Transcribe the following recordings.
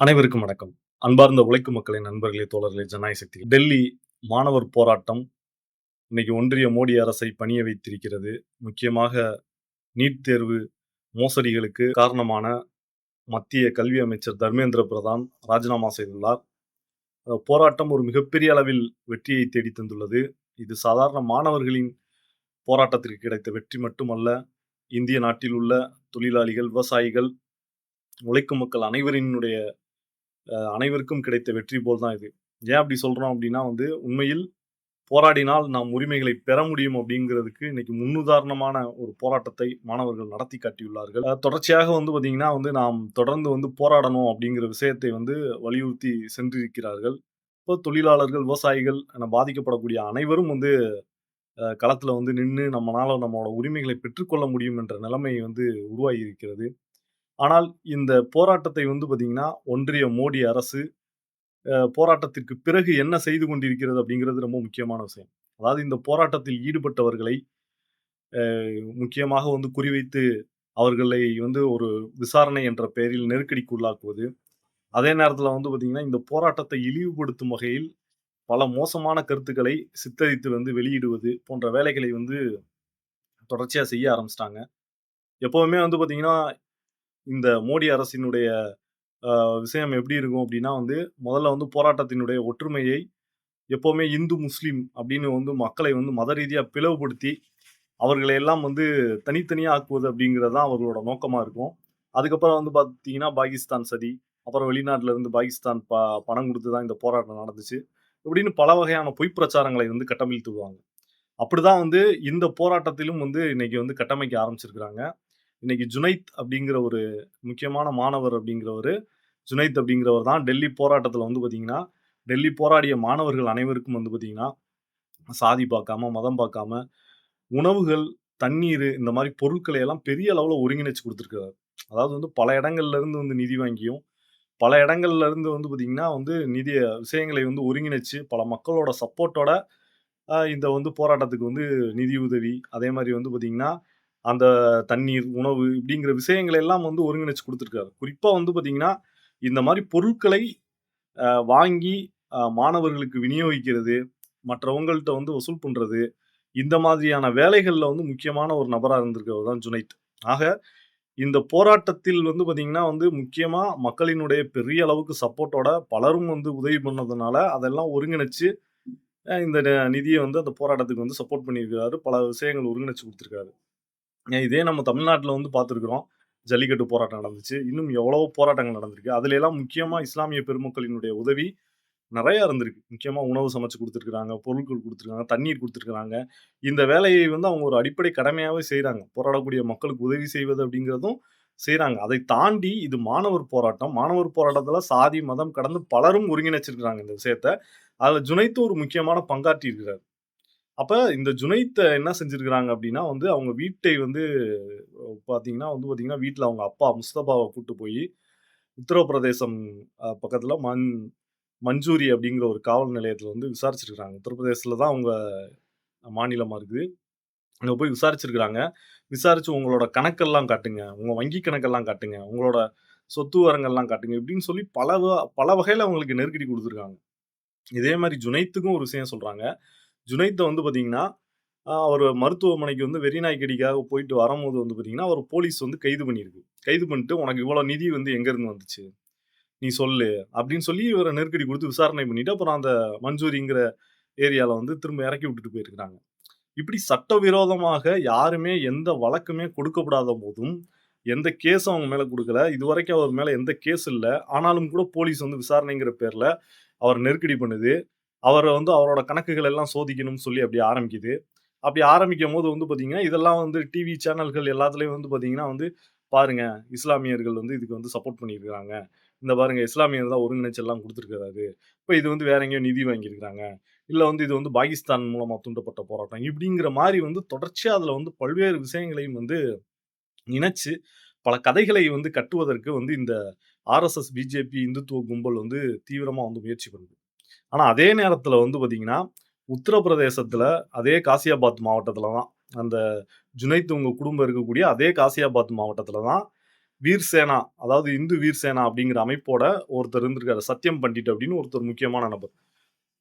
அனைவருக்கும் வணக்கம். அன்பார்ந்த உழைக்கும் மக்களின் நண்பர்களே, தோழர்களே, ஜனநாயக சக்தி. டெல்லி மாணவர் போராட்டம் இன்னைக்கு ஒன்றிய மோடி அரசை பணிய வைத்திருக்கிறது. முக்கியமாக நீட் தேர்வு மோசடிகளுக்கு காரணமான மத்திய கல்வி அமைச்சர் தர்மேந்திர பிரதான் ராஜினாமா செய்துள்ளார். போராட்டம் ஒரு மிகப்பெரிய அளவில் வெற்றியை தேடி தந்துள்ளது. இது சாதாரண மாணவர்களின் போராட்டத்திற்கு கிடைத்த வெற்றி மட்டுமல்ல, இந்திய நாட்டில் உள்ள தொழிலாளிகள், விவசாயிகள், உழைக்கும் மக்கள் அனைவருக்கும் கிடைத்த வெற்றி போல் தான் இது. ஏன் அப்படி சொல்றோம் அப்படின்னா உண்மையில் போராடினால் நாம் உரிமைகளை பெற முடியும் அப்படிங்கிறதுக்கு இன்னைக்கு முன்னுதாரணமான ஒரு போராட்டத்தை மாணவர்கள் நடத்தி காட்டியுள்ளார்கள். தொடர்ச்சியாக பார்த்தீங்கன்னா நாம் தொடர்ந்து போராடணும் அப்படிங்கிற விஷயத்தை வலியுறுத்தி சென்றிருக்கிறார்கள். இப்போ தொழிலாளர்கள், விவசாயிகள் என பாதிக்கப்படக்கூடிய அனைவரும் களத்துல நின்னு நம்மனால நம்மளோட உரிமைகளை பெற்றுக்கொள்ள முடியும் என்ற நிலைமை உருவாகி இருக்கிறது. ஆனால் இந்த போராட்டத்தை பார்த்தீங்கன்னா, ஒன்றிய மோடி அரசு போராட்டத்திற்கு பிறகு என்ன செய்து கொண்டிருக்கிறது அப்படிங்கிறது ரொம்ப முக்கியமான விஷயம். அதாவது இந்த போராட்டத்தில் ஈடுபட்டவர்களை முக்கியமாக குறிவைத்து அவர்களை ஒரு விசாரணை என்ற பெயரில் நெருக்கடிக்கு உள்ளாக்குவது. அதே நேரத்தில பார்த்தீங்கன்னா, இந்த போராட்டத்தை இழிவுபடுத்தும் வகையில் பல மோசமான கருத்துக்களை சித்தரித்து வெளியிடுவது போன்ற வேலைகளை தொடர்ச்சியா செய்ய ஆரம்பிச்சுட்டாங்க. எப்பவுமே பார்த்தீங்கன்னா, இந்த மோடி அரசினுடைய விஷயம் எப்படி இருக்கும் அப்படின்னா முதல்ல போராட்டத்தினுடைய ஒற்றுமையை எப்பவுமே இந்து, முஸ்லீம் அப்படின்னு மக்களை மத ரீதியா பிளவுபடுத்தி, அவர்களை எல்லாம் தனித்தனியா ஆக்குவது அப்படிங்கிறது தான் அவர்களோட நோக்கமா இருக்கும். அதுக்கப்புறம் பார்த்தீங்கன்னா, பாகிஸ்தான் சதி, அப்புறம் வெளிநாட்டுல இருந்து பாகிஸ்தான் பணம் குடுத்து தான் இந்த போராட்டம் நடந்துச்சு. இப்படின்னு பல வகையான பொய் பிரச்சாரங்களை கட்டவிழ்த்துவாங்க. அப்படிதான் இந்த போராட்டத்திலும் இன்னைக்கு கட்டமைக்க ஆரம்பிச்சிருக்கிறாங்க. இன்னைக்கு ஜுனைத் அப்படிங்கிற ஒரு முக்கியமான மாணவர் அப்படிங்கிறவரு, ஜுனைத் அப்படிங்கிறவர் தான் டெல்லி போராட்டத்தில பார்த்தீங்கன்னா, டெல்லி போராடிய மாணவர்கள் அனைவருக்கும் பார்த்தீங்கன்னா, சாதி பார்க்காம, மதம் பார்க்காம, உணவுகள், தண்ணீரு இந்த மாரி பொருட்களை எல்லாம் பெரிய அளவுல ஒருங்கிணைச்சு குடுத்திருக்கிறார். அதாவது பல இடங்கள்ல இருந்து நிதி வாங்கியும், பல இடங்கள்ல இருந்து பார்த்தீங்கன்னா, நிதிய விஷயங்களை ஒருங்கிணைச்சு பல மக்களோட சப்போர்ட்டோட இந்த போராட்டத்துக்கு நிதி உதவி, அதே மாரி பார்த்தீங்கன்னா, அந்த தண்ணீர், உணவு இப்படிங்கிற விஷயங்களை எல்லாம் ஒருங்கிணைச்சு குடுத்திருக்காரு. குறிப்பா பார்த்தீங்கன்னா, இந்த மாரி பொருட்களை வாங்கி மாணவர்களுக்கு விநியோகிக்கிறது, மற்றவங்கள்ட்ட வசூல் பண்றது, இந்த மாதிரியான வேலைகள்ல முக்கியமான ஒரு நபரா இருந்திருக்கிறவர் தான் ஜுனைத். ஆக இந்த போராட்டத்தில் பார்த்தீங்கன்னா, முக்கியமா மக்களினுடைய பெரிய அளவுக்கு சப்போர்ட்டோட பலரும் உதவி பண்ணதுனால, அதெல்லாம் ஒருங்கிணைச்சு இந்த நிதிய அந்த போராட்டத்துக்கு சப்போர்ட் பண்ணியிருக்கிறாரு. பல விஷயங்கள் ஒருங்கிணைச்சு குடுத்திருக்காரு. இதே நம்ம தமிழ்நாட்டுல பார்த்திருக்கிறோம். ஜல்லிக்கட்டு போராட்டம் நடந்துச்சு. இன்னும் எவ்வளவோ போராட்டங்கள் நடந்திருக்கு. அதுல எல்லாம் முக்கியமா இஸ்லாமிய பெருமக்களினுடைய உதவி நெறைய இருந்திருக்கு. முக்கியமா உணவு சமைச்சு குடுத்திருக்காங்க, பொருட்கள் குடுத்திருக்காங்க, தண்ணீர் குடுத்திருக்காங்க. இந்த வேலையை அவங்க ஒரு அடிப்படை கடமையாவே செய்றாங்க. போராடக்கூடிய மக்களுக்கு உதவி செய்வது அப்படிங்கிறதும் செய்றாங்க. அதை தாண்டி இது மாணவர் போராட்டம். மாணவர் போராட்டத்துல சாதி, மதம் கடந்து பலரும் ஒருங்கிணைச்சிருக்கிறாங்க இந்த விஷயத்த. அதுல ஜுனைத் ஒரு முக்கியமான பங்காற்றி இருக்கிறார். அப்ப இந்த ஜுனைத் என்ன செஞ்சிருக்கிறாங்க அப்படின்னா, அவங்க வீட்டை பார்த்தீங்கன்னா, வீட்ல அவங்க அப்பா முஸ்தபாவ கூட்டு போயி, உத்தரப்பிரதேசம் பக்கத்துல மஞ்சூரி அப்படிங்கிற ஒரு காவல் நிலையத்துல விசாரிச்சிருக்காங்க. உத்தரப்பிரதேசத்துல தான் அவங்க மாநிலமா இருக்குது. அங்க போய் விசாரிச்சிருக்காங்க. விசாரிச்சு உங்களோட கணக்கெல்லாம் காட்டுங்க. உங்க வங்கி கணக்கெல்லாம் காட்டுங்க. உங்களோட சொத்து விவரங்கள்லாம் காட்டுங்க. இப்படின்னு சொல்லி பல வகையில அவங்களுக்கு நெருக்கடி குடுத்துருக்காங்க. இதே மாரி ஜுனைத்துக்கும் ஒரு விஷயம் சொல்றாங்க. ஜுனைத்த பார்த்தீங்கன்னா, அவரு மருத்துவமனைக்கு வெறிநாய் கடிக்காக போயிட்டு வரம்போது பார்த்தீங்கன்னா, அவர போலீஸ் கைது பண்ணியிருக்கு. கைது பண்ணிட்டு, "உனக்கு இவ்வளோ நிதி எங்கேருந்து வந்துச்சு? நீ சொல்லு." அப்படின்னு சொல்லி இவர நெருக்கடி குடுத்து விசாரணை பண்ணிட்டு, அப்புறம் அந்த மஞ்சூரிங்கிற ஏரியால திரும்ப எறக்கி விட்டுட்டு போயிருக்கிறாங்க. இப்படி சட்டவிரோதமாக யாருமே எந்த வழக்குமே கொடுக்கப்படாத போதும், எந்த கேஸும் அவங்க மேல குடுக்கல. இதுவரைக்கும் அவர் மேல எந்த கேஸ் இல்ல. ஆனாலும் கூட போலீஸ் விசாரணைங்கிற பேர்ல அவர நெருக்கடி பண்ணுது. அவர அவரோட கணக்குகள் எல்லாம் சோதிக்கணும்னு சொல்லி அப்படி ஆரம்பிக்குது. அப்படி ஆரம்பிக்கும்போது பார்த்தீங்கன்னா, இதெல்லாம் டிவி சேனல்கள் எல்லாத்துலயும் பார்த்தீங்கன்னா பாருங்க இஸ்லாமியர்கள் இதுக்கு சப்போர்ட் பண்ணியிருக்காங்க. இந்த பாருங்க இஸ்லாமியர் தான் ஒருங்கிணைச்சு எல்லாம் குடுத்திருக்காரு. இப்ப இது வேற எங்கேயோ நிதி வாங்கியிருக்காங்க. இல்ல இது பாகிஸ்தான் மூலமா தூண்டப்பட்ட போராட்டம். இப்படிங்கிற மாரி தொடர்ச்சியா அதுல பல்வேறு விஷயங்களையும் இணைச்சு, பல கதைகளை கட்டுவதற்கு இந்த ஆர்எஸ்எஸ், பிஜேபி, இந்துத்துவ கும்பல் தீவிரமா முயற்சி பண்ணுது. ஆனா அதே நேரத்துல பார்த்தீங்கன்னா, உத்தரப்பிரதேசத்துல அதே காசியாபாத் மாவட்டத்துல தான், அந்த ஜுனைத் உங்க குடும்பம் இருக்கக்கூடிய அதே காசியாபாத் மாவட்டத்துல தான், வீர் சேனா, அதாவது இந்து வீர் சேனா அப்படிங்கிற அமைப்போட ஒருத்தர் இருந்திருக்காரு. சத்யம் பண்டிட் அப்படின்னு ஒருத்தர் முக்கியமான நபர்.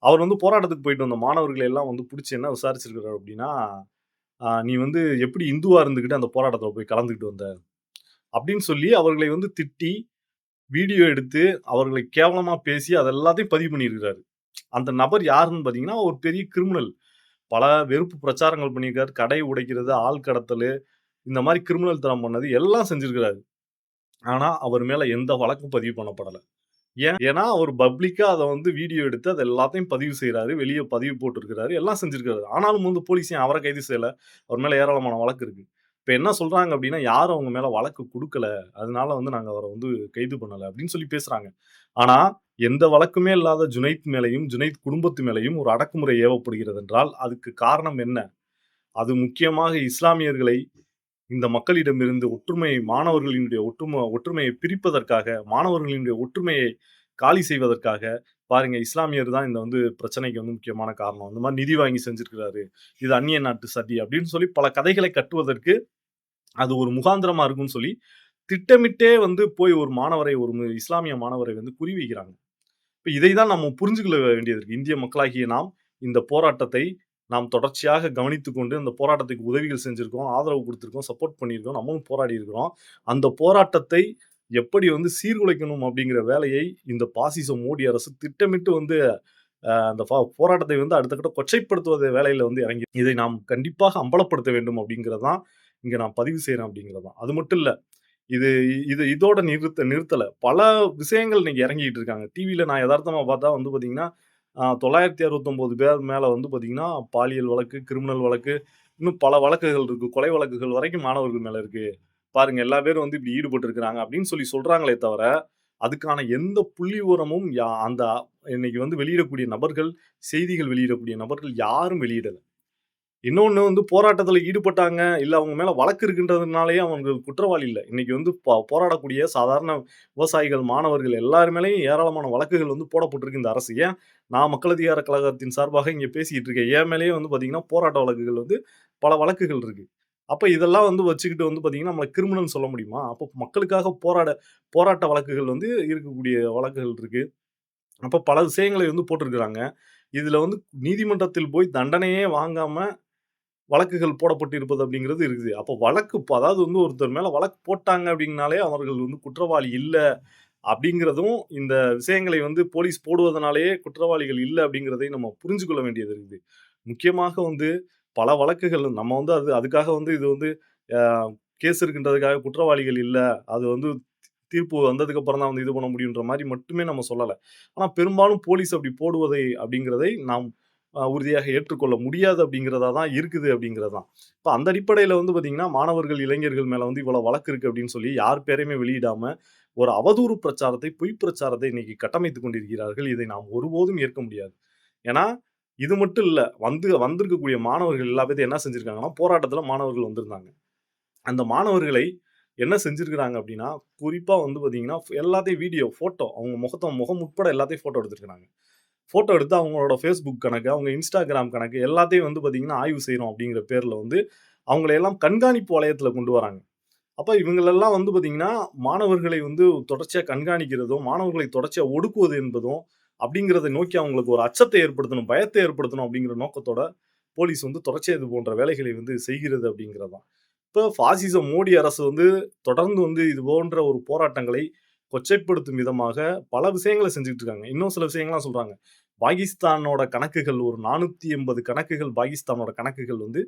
அவர் வந்து போராட்டத்துக்கு போயிட்டு வந்த மாணவர்களை எல்லாம் வந்து புடிச்சு என்ன விசாரிச்சிருக்காரு அப்படின்னா, "நீ வந்து எப்படி இந்துவா இருந்துகிட்டு அந்த போராட்டத்துல போய் கலந்துக்கிட்டு வந்த?" அப்படின்னு சொல்லி அவர்களை வந்து திட்டி, வீடியோ எடுத்து, அவர்களை கேவலமா பேசி அது எல்லாத்தையும் பதிவு பண்ணியிருக்கிறாரு. அந்த நபர் யாருன்னு பார்த்தீங்கன்னா, ஒரு பெரிய கிரிமினல். பல வெறுப்பு பிரச்சாரங்கள் பண்ணியிருக்காரு. கடை உடைக்கிறது, ஆள் கடத்தலு, இந்த மாரி கிரிமினல் தனம் பண்ணது எல்லாம் செஞ்சிருக்கிறாரு. ஆனா, அவர் மேல எந்த வழக்கும் பதிவு பண்ணப்படல. ஏன்னா, அவர் பப்ளிக்கா அத வந்து வீடியோ எடுத்து அது எல்லாத்தையும் பதிவு செய்றாரு. வெளிய பதிவு போட்டிருக்கிறாரு. எல்லாம் செஞ்சிருக்காரு. ஆனாலும் வந்து போலீஸ் ஏன் அவர கைது செய்யல? அவர் மேல ஏராளமான வழக்கு இருக்கு. இப்ப என்ன சொல்றாங்க அப்டின்னா, யாரும் அவங்க மேல வழக்கு குடுக்கல. அதனால வந்து நாங்க அவர வந்து கைது பண்ணல அப்டின்னு சொல்லி பேசுறாங்க. ஆனா, எந்த வழக்குமே இல்லாத ஜுனைத் மேலயும், ஜுனைத் குடும்பத்து மேலயும் ஒரு அடக்குமுறை ஏவப்படுகிறது என்றால், அதுக்கு காரணம் என்ன? அது முக்கியமாக இஸ்லாமியர்களை இந்த மக்களிடமிருந்து மாணவர்களினுடைய ஒற்றுமையை பிரிப்பதற்காக, மாணவர்களினுடைய ஒற்றுமையை காலி செய்வதற்காக, பாருங்க இஸ்லாமியர் தான் இந்த வந்து பிரச்சனைக்கு வந்து முக்கியமான காரணம். இந்த மாரி நிதி வாங்கி செஞ்சிருக்கிறாரு. இது அந்நிய நாட்டு சதி அப்படின்னு சொல்லி பல கதைகளை கட்டுவதற்கு அது ஒரு முகாந்திரமா இருக்கும்னு சொல்லி, திட்டமிட்டே வந்து போய் ஒரு இஸ்லாமிய மாணவரை வந்து குறி வைக்கிறாங்க. இப்ப இதை தான் நம்ம புரிஞ்சுகொள்ள வேண்டியது இருக்கு. இந்திய மக்களாகிய நாம் இந்த போராட்டத்தை நாம் தொடர்ச்சியாக கவனித்துக் கொண்டு இந்த போராட்டத்துக்கு உதவிகள் செஞ்சிருக்கோம், ஆதரவு குடுத்திருக்கோம், சப்போர்ட் பண்ணியிருக்கோம். நம்மளும் போராடி இருக்கிறோம். அந்த போராட்டத்தை எப்படி வந்து சீர்குலைக்கணும் அப்படிங்கிற வேலையை இந்த பாசிச மோடி அரசு திட்டமிட்டு வந்து அந்த போராட்டத்தை வந்து அடுத்த கட்ட கொச்சைப்படுத்துவத வேலையில வந்து இறங்கி இதை நாம் கண்டிப்பாக அம்பலப்படுத்த வேண்டும் அப்படிங்கிறது தான் இங்க நான் பதிவு செய்றேன் அப்படிங்கிறது தான். அது மட்டும் இல்ல. இது இது இதோட நிறுத்தல. பல விஷயங்கள் இன்னைக்கு இறங்கிட்டு இருக்காங்க. டிவில நான் எதார்த்தமா பார்த்தா வந்து பார்த்தீங்கன்னா, 969 பேர் மேல வந்து பார்த்தீங்கன்னா, பாலியல் வழக்கு, கிரிமினல் வழக்கு, இன்னும் பல வழக்குகள் இருக்கு. கொலை வழக்குகள் வரைக்கும் மாணவர்கள் மேல இருக்கு. பாருங்க எல்லா பேரும் வந்து இப்படி ஈடுபட்டு இருக்கிறாங்க அப்படின்னு சொல்லி சொல்றாங்களே தவிர, அதுக்கான எந்த புள்ளிவிவரமும் அந்த இன்னைக்கு வந்து வெளியிடக்கூடிய நபர்கள், செய்திகள் வெளியிடக்கூடிய நபர்கள் யாரும் வெளியிடல. இன்னொன்னு வந்து போராட்டத்துல ஈடுபட்டாங்க, இல்ல அவங்க மேல வழக்கு இருக்குன்றதுனாலயே அவங்க குற்றவாளி இல்ல. இன்னைக்கு வந்து போராடக்கூடிய சாதாரண விவசாயிகள், மாணவர்கள் எல்லார் மேலயும் ஏராளமான வழக்குகள் வந்து போடப்பட்டிருக்கு இந்த அரசு. ஏன் நான் மக்கள் அதிகார கழகத்தின் சார்பாக இங்க பேசிட்டு இருக்கேன். என் மேலயும் வந்து பார்த்தீங்கன்னா, போராட்ட வழக்குகள் வந்து பல வழக்குகள் இருக்கு. அப்ப இதெல்லாம் வந்து வச்சுக்கிட்டு வந்து பார்த்தீங்கன்னா, நம்மள கிரிமினல்னு சொல்ல முடியுமா? அப்ப மக்களுக்காக போராட்ட வழக்குகள் வந்து இருக்கக்கூடிய வழக்குகள் இருக்கு. அப்ப பல விஷயங்களை வந்து போட்டிருக்கிறாங்க. இதுல வந்து நீதிமன்றத்தில் போய் தண்டனையே வாங்காம வழக்குகள் போடப்பட்டிருப்பது அப்படிங்கிறது இருக்குது. அப்போ அதாவது வந்து ஒருத்தர் மேல வழக்கு போட்டாங்க அப்படின்னாலே, அவர்கள் வந்து குற்றவாளி இல்ல அப்படிங்கிறதும், இந்த விஷயங்களை வந்து போலீஸ் போடுவதனாலேயே குற்றவாளிகள் இல்ல அப்படிங்கிறதை நம்ம புரிஞ்சு கொள்ள வேண்டியது இருக்குது. முக்கியமாக வந்து பல வழக்குகள் நம்ம வந்து அதுக்காக வந்து இது வந்து அ கேஸ் இருக்குன்றதுக்காக குற்றவாளிகள் இல்ல. அது வந்து தீர்ப்பு வந்ததுக்கு அப்புறம் தான் வந்து இது பண்ண முடியுன்ற மாரி மட்டுமே நம்ம சொல்லல. ஆனா பெரும்பாலும் போலீஸ் அப்படி அப்படிங்கிறதை நாம் உறுதியாக ஏற்றுக்கொள்ள முடியாது அப்படிங்கிறதா தான் இருக்குது அப்படிங்கிறது தான். இப்ப அந்த அடிப்படையில வந்து பார்த்தீங்கன்னா, மாணவர்கள், இளைஞர்கள் மேல வந்து இவ்வளவு வழக்கு இருக்கு அப்படின்னு சொல்லி யார் பேரையுமே வெளியிடாம, ஒரு அவதூறு பிரச்சாரத்தை, பொய் பிரச்சாரத்தை இன்னைக்கு கட்டமைத்துக் கொண்டிருக்கிறார்கள். இதை நாம் ஒருபோதும் ஏற்க முடியாது. ஏன்னா, இது மட்டும் இல்ல. வந்திருக்கக்கூடிய மாணவர்கள் எல்லா பேத்தையும் என்ன செஞ்சிருக்காங்கன்னா, போராட்டத்துல மாணவர்கள் வந்திருந்தாங்க. அந்த மாணவர்களை என்ன செஞ்சிருக்கிறாங்க அப்படின்னா, குறிப்பா வந்து பார்த்தீங்கன்னா, எல்லாத்தையும் ஃபோட்டோ அவங்க முகம் உட்பட எல்லாத்தையும் ஃபோட்டோ எடுத்திருக்காங்க. ஃபோட்டோ எடுத்து அவங்களோட Facebook கணக்கு, அவங்க Instagram கணக்கு எல்லாத்தையும் வந்து பார்த்தீங்கன்னா, ஆய்வு செய்றோம் அப்படிங்கிற பேர்ல வந்து, அவங்கள எல்லாம் கண்காணிப்பு வளையத்துல கொண்டு வராங்க. அப்ப இவங்களெல்லாம் வந்து பார்த்தீங்கன்னா, மாணவர்களை வந்து தொடர்ச்சியா கண்காணிக்கிறதும், மாணவர்களை தொடர்ச்சியா ஒடுக்குவது என்பதும், அப்படிங்கிறத நோக்கி அவங்களுக்கு ஒரு அச்சத்தை ஏற்படுத்தணும், பயத்தை ஏற்படுத்தணும் அப்படிங்கிற நோக்கத்தோட, போலீஸ் வந்து தொடர்ச்சியா இது போன்ற வேலைகளை வந்து செய்கிறது அப்படிங்கிறது தான். இப்ப பாசிச மோடி அரசு வந்து தொடர்ந்து வந்து இது போன்ற ஒரு போராட்டங்களை கொச்சைப்படுத்தும் விதமாக பல விஷயங்கள செஞ்சுட்டு இருக்காங்க. இன்னும் சில விஷயங்கள்லாம் சொல்றாங்க. பாகிஸ்தானோட கணக்குகள் ஒரு 480 கணக்குகள் பாகிஸ்தானோட கணக்குகள் வந்து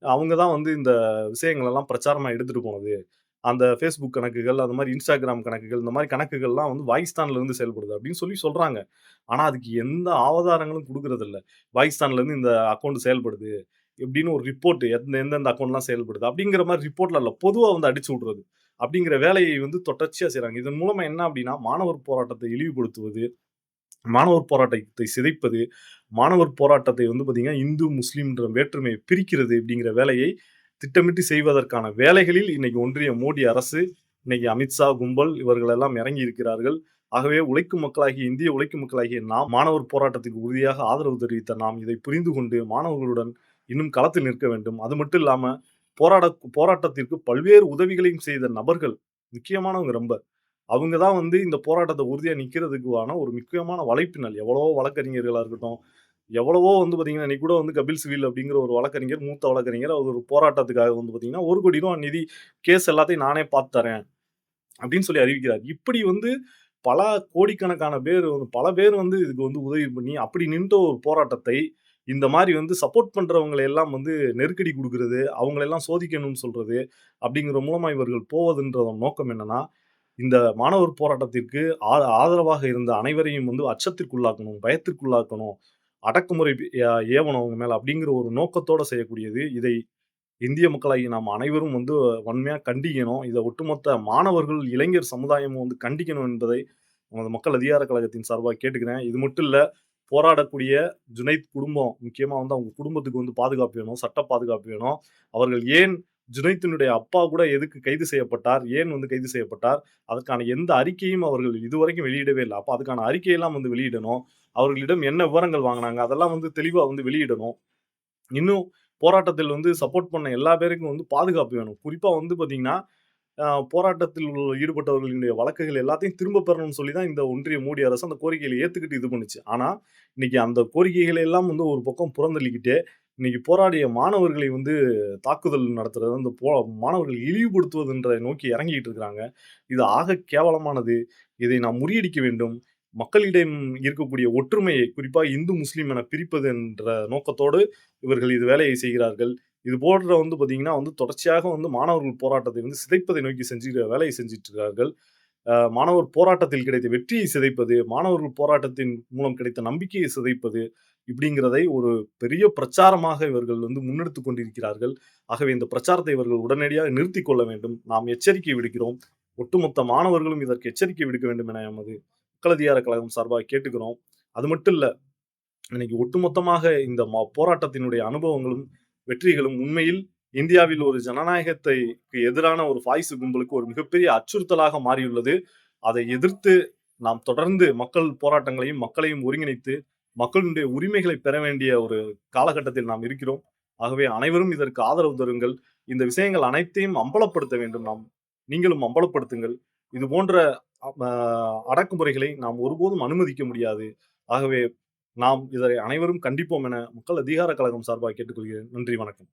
அவங்க தான் வந்து இந்த விஷயங்கள் எல்லாம் பிரச்சாரமா எடுத்துட்டு போனது. அந்த Facebook கணக்குகள், அந்த மாரி Instagram கணக்குகள், இந்த மாரி கணக்குகள்லாம் வந்து பாகிஸ்தான்ல இருந்து செயல்படுது அப்படின்னு சொல்லி சொல்றாங்க. ஆனா, அதுக்கு எந்த ஆதாரங்களும் குடுக்குறதில்ல. பாகிஸ்தான்ல இருந்து இந்த அக்கவுண்ட் செயல்படுது. இப்படின்னு ஒரு ரிப்போர்ட் எந்தெந்த அக்கவுண்ட்லாம் செயல்படுது. அப்படிங்கிற மாரி ரிப்போர்ட்லாம் இல்ல. பொதுவா வந்து அடிச்சு விடுறது. அப்படிங்கிற வேலையை வந்து தொடர்ச்சியா செய்றாங்க. இதன் மூலமா என்ன அப்படின்னா, மாணவர் போராட்டத்தை இழிவுபடுத்துவது, மாணவர் போராட்டத்தை சிதைப்பது, மாணவர் போராட்டத்தை வந்து பார்த்தீங்கன்னா, இந்து, முஸ்லீம்ன்ற வேற்றுமையை பிரிக்கிறது இப்படிங்கிற வேலையை திட்டமிட்டு செய்வதற்கான வேலைகளில் இன்னைக்கு ஒன்றிய மோடி அரசு, இன்னைக்கு அமித்ஷா கும்பல் இவர்கள் எல்லாம் இறங்கி இருக்கிறார்கள். ஆகவே உழைக்கும் மக்களாகிய இந்திய உழைக்கும் மக்களாகிய நாம் மாணவர் போராட்டத்துக்கு உறுதியாக ஆதரவு தெரிவித்த நாம் இதை புரிந்து கொண்டு மாணவர்களுடன் இன்னும் களத்தில் நிற்க வேண்டும். அது மட்டும் இல்லாம போராட்டத்திற்கு பல்வேறு உதவிகளையும் செய்த நபர்கள் முக்கியமானவங்க ரொம்ப. அவங்க தான் வந்து இந்த போராட்டத்த உறுதியா நிக்கிறதுக்கான ஒரு முக்கியமான வலைப்பின்னல். எவ்வளவோ வழக்கறிஞர்களா இருக்கட்டும், எவ்வளவோ வந்து பார்த்தீங்கன்னா, இன்னைக்கு கூட வந்து கபில் சிபில் அப்படிங்கிற ஒரு வழக்கறிஞர், மூத்த வழக்கறிஞர். அவர் ஒரு போராட்டத்துக்காக வந்து பார்த்தீங்கன்னா, ரூ. 1,00,00,000 நிதி கேஸ் எல்லாத்தையும் நானே பார்த்து தரேன் அப்படின்னு சொல்லி அறிவிக்கிறார். இப்படி வந்து பல கோடிக்கணக்கான பேர் வந்து பல பேர் வந்து இதுக்கு வந்து உதவி பண்ணி, அப்படி நின்ற ஒரு போராட்டத்தை, இந்த மாரி வந்து சப்போர்ட் பண்றவங்கள எல்லாம் வந்து நெருக்கடி குடுக்குறது, அவங்கள எல்லாம் சோதிக்கணும்னு சொல்றது, அப்படிங்கிற மூலமா இவர்கள் போவதுன்றதன் நோக்கம் என்னன்னா, இந்த மாணவர் போராட்டத்திற்கு ஆதரவாக இருந்த அனைவரையும் வந்து அச்சத்திற்குள்ளாக்கணும், பயத்திற்குள்ளாக்கணும், அடக்குமுறை ஏவணும் அவங்க மேல அப்படிங்கிற ஒரு நோக்கத்தோட செய்யக்கூடியது. இதை இந்திய மக்களாகிய நாம் அனைவரும் வந்து வன்மையா கண்டிக்கணும். இத ஒட்டுமொத்த மாணவர்கள், இளைஞர் சமுதாயமும் வந்து கண்டிக்கணும் என்பதை நமது மக்கள் அதிகார கழகத்தின் சார்பா கேட்டுக்கிறேன். இது மட்டும் இல்ல, போராடக்கூடிய ஜுனைத் குடும்பம், முக்கியமா வந்து அவங்க குடும்பத்துக்கு வந்து பாதுகாப்பு வேணும். சட்ட பாதுகாப்பு வேணும். அவர்கள் ஏன் ஜுனைத்தினுடைய அப்பா கூட எதுக்கு கைது செய்யப்பட்டார்? ஏன் வந்து கைது செய்யப்பட்டார்? அதற்கான எந்த அறிக்கையும் அவர்கள் இதுவரைக்கும் வெளியிடவே இல்ல. அப்ப அதுக்கான அறிக்கையெல்லாம் வந்து வெளியிடணும். அவர்களிடம் என்ன விவரங்கள் வாங்குனாங்க? அதெல்லாம் வந்து தெளிவா வந்து வெளியிடணும். இன்னும் போராட்டத்தில் வந்து சப்போர்ட் பண்ண எல்லா பேருக்கும் வந்து பாதுகாப்பு வேணும். குறிப்பா வந்து பார்த்தீங்கன்னா, போராட்டத்தில் ஈடுபட்டவர்களுடைய வழக்குகள் எல்லாத்தையும் திரும்ப பெறணும்னு சொல்லி தான் இந்த ஒன்றிய மோடி அரசு அந்த கோரிக்கைகள ஏத்துக்கிட்டு இது பண்ணுச்சு. ஆனா, இன்னைக்கு அந்த கோரிக்கைகளை எல்லாம் வந்து ஒரு பக்கம் புறந்தள்ளிக்கிட்டு, இன்னைக்கு போராடிய மாணவர்களை வந்து தாக்குதல் நடத்துறது, அந்த மாணவர்களை இழிவுபடுத்துவதுன்ற நோக்கி இறங்கிட்டு இருக்கிறாங்க. இது ஆக கேவலமானது. இதை நாம் முறியடிக்க வேண்டும். மக்களிடம் இருக்கக்கூடிய ஒற்றுமையை, குறிப்பா இந்து, முஸ்லீம் என பிரிப்பது என்ற நோக்கத்தோடு இவர்கள் இது வேலையை செய்கிறார்கள். இது போன்ற வந்து பார்த்தீங்கன்னா, வந்து தொடர்ச்சியாக வந்து மாணவர்கள் போராட்டத்தை வந்து சிதைப்பதை நோக்கி வேலையை செஞ்சுட்டு இருக்கிறார்கள். மாணவர் போராட்டத்தில் கிடைத்த வெற்றியை சிதைப்பது, மாணவர்கள் போராட்டத்தின் மூலம் கிடைத்த நம்பிக்கையை சிதைப்பது, இப்படிங்கிறதை ஒரு பெரிய பிரச்சாரமாக இவர்கள் வந்து முன்னெடுத்துக் கொண்டிருக்கிறார்கள். ஆகவே இந்த பிரச்சாரத்தை இவர்கள் உடனடியாக நிறுத்திக் கொள்ள வேண்டும். நாம் எச்சரிக்கை விடுக்கிறோம். ஒட்டுமொத்த மாணவர்களும் இதற்கு எச்சரிக்கை விடுக்க வேண்டும் என எமது மக்கள் அதிகார கழகம் சார்பாக கேட்டுக்கிறோம். அது மட்டும் இல்ல, இன்னைக்கு ஒட்டுமொத்தமாக இந்த போராட்டத்தினுடைய அனுபவங்களும், வெற்றிகளும் உண்மையில் இந்தியாவில் ஒரு ஜனநாயகத்தைக்கு எதிரான ஒரு பாய்சு கும்பலுக்கு ஒரு மிகப்பெரிய அச்சுறுத்தலாக மாறியுள்ளது. அதை எதிர்த்து நாம் தொடர்ந்து மக்கள் போராட்டங்களையும், மக்களையும் ஒருங்கிணைத்து, மக்களுடைய உரிமைகளை பெற வேண்டிய ஒரு காலகட்டத்தில் நாம் இருக்கிறோம். ஆகவே அனைவரும் இதற்கு ஆதரவு தருங்கள். இந்த விஷயங்கள் அனைத்தையும் அம்பலப்படுத்த வேண்டும் நாம். நீங்களும் அம்பலப்படுத்துங்கள். இது போன்ற அ அடக்குமுறைகளை நாம் ஒருபோதும் அனுமதிக்க முடியாது. ஆகவே நாம் இதை அனைவரும் கண்டிப்போம் என மக்கள் அதிகார கழகம் சார்பாக கேட்டுக்கொள்கிறேன். நன்றி, வணக்கம்.